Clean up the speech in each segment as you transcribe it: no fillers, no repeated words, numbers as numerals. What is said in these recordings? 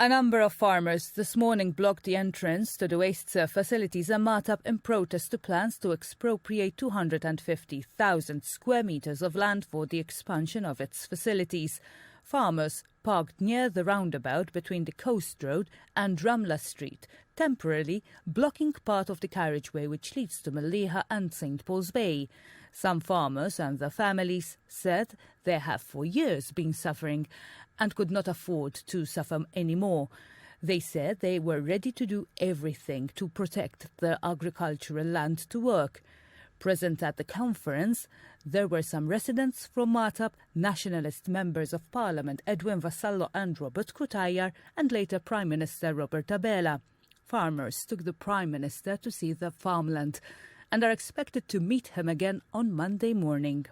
A number of farmers this morning blocked the entrance to the waste facilities in Matap in protest to plans to expropriate 250,000 square meters of land for the expansion of its facilities. Farmers parked near the roundabout between the Coast Road and Ramla Street, temporarily blocking part of the carriageway which leads to Maliha and St. Paul's Bay. Some farmers and their families said they have for years been suffering and could not afford to suffer anymore. They said they were ready to do everything to protect their agricultural land to work. Present at the conference, there were some residents from Matap, nationalist members of Parliament Edwin Vassallo and Robert Kutayar, and later Prime Minister Robert Abela. Farmers took the Prime Minister to see the farmland and are expected to meet him again on Monday morning.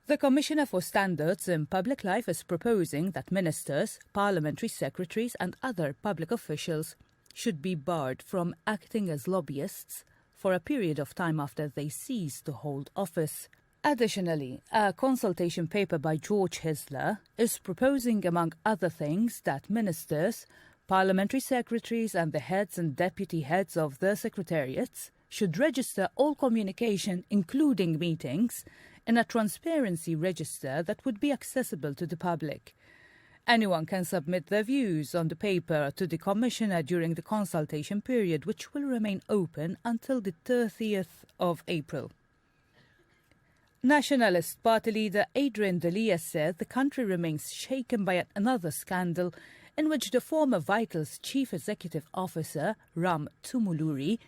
The Commissioner for Standards in Public Life is proposing that ministers, parliamentary secretaries and other public officials should be barred from acting as lobbyists for a period of time after they cease to hold office. Additionally, a consultation paper by George Hisler is proposing, among other things, that ministers, parliamentary secretaries and the heads and deputy heads of the secretariats should register all communication, including meetings, in a transparency register that would be accessible to the public. Anyone can submit their views on the paper to the Commissioner during the consultation period, which will remain open until the 30th of April. Nationalist Party leader Adrian Dalia said the country remains shaken by yet another scandal in which the former Vitals chief executive officer, Ram Tumuluri,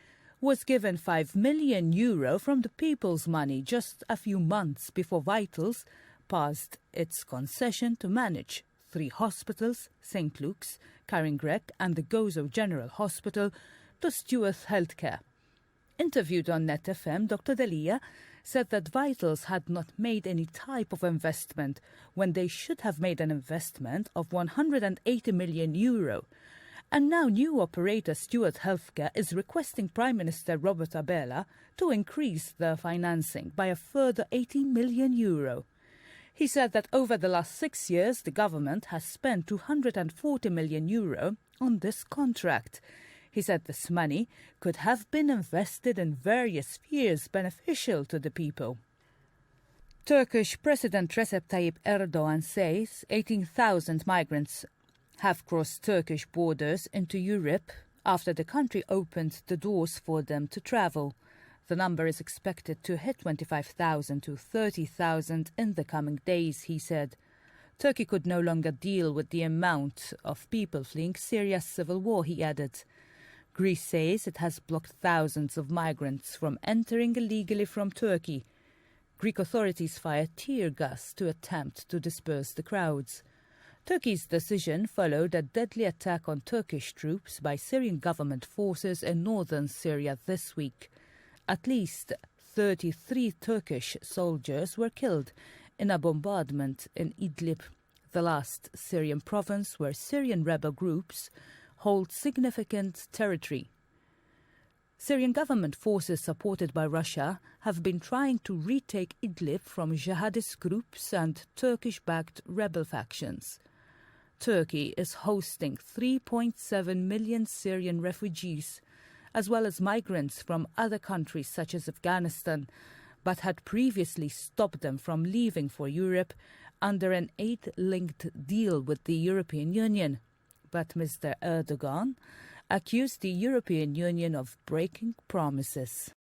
was given €5 million from the people's money just a few months before Vitals passed its concession to manage 3 hospitals, St. Luke's, Caringrec and the Gozo General Hospital, to Stewart Healthcare. Interviewed on Net FM, Dr. Dalia said that Vitals had not made any type of investment when they should have made an investment of €180 million. And now new operator Stewart Healthcare is requesting Prime Minister Robert Abela to increase their financing by a further €80 million. He said that over the last 6 years, the government has spent €240 million on this contract. He said this money could have been invested in various spheres beneficial to the people. Turkish President Recep Tayyip Erdogan says 18,000 migrants have crossed Turkish borders into Europe after the country opened the doors for them to travel. The number is expected to hit 25,000 to 30,000 in the coming days, he said. Turkey could no longer deal with the amount of people fleeing Syria's civil war, he added. Greece says it has blocked thousands of migrants from entering illegally from Turkey. Greek authorities fired tear gas to attempt to disperse the crowds. Turkey's decision followed a deadly attack on Turkish troops by Syrian government forces in northern Syria this week. At least 33 Turkish soldiers were killed in a bombardment in Idlib, the last Syrian province where Syrian rebel groups hold significant territory. Syrian government forces supported by Russia have been trying to retake Idlib from jihadist groups and Turkish-backed rebel factions. Turkey is hosting 3.7 million Syrian refugees, as well as migrants from other countries such as Afghanistan, but had previously stopped them from leaving for Europe under an aid-linked deal with the European Union. But Mr. Erdogan accused the European Union of breaking promises.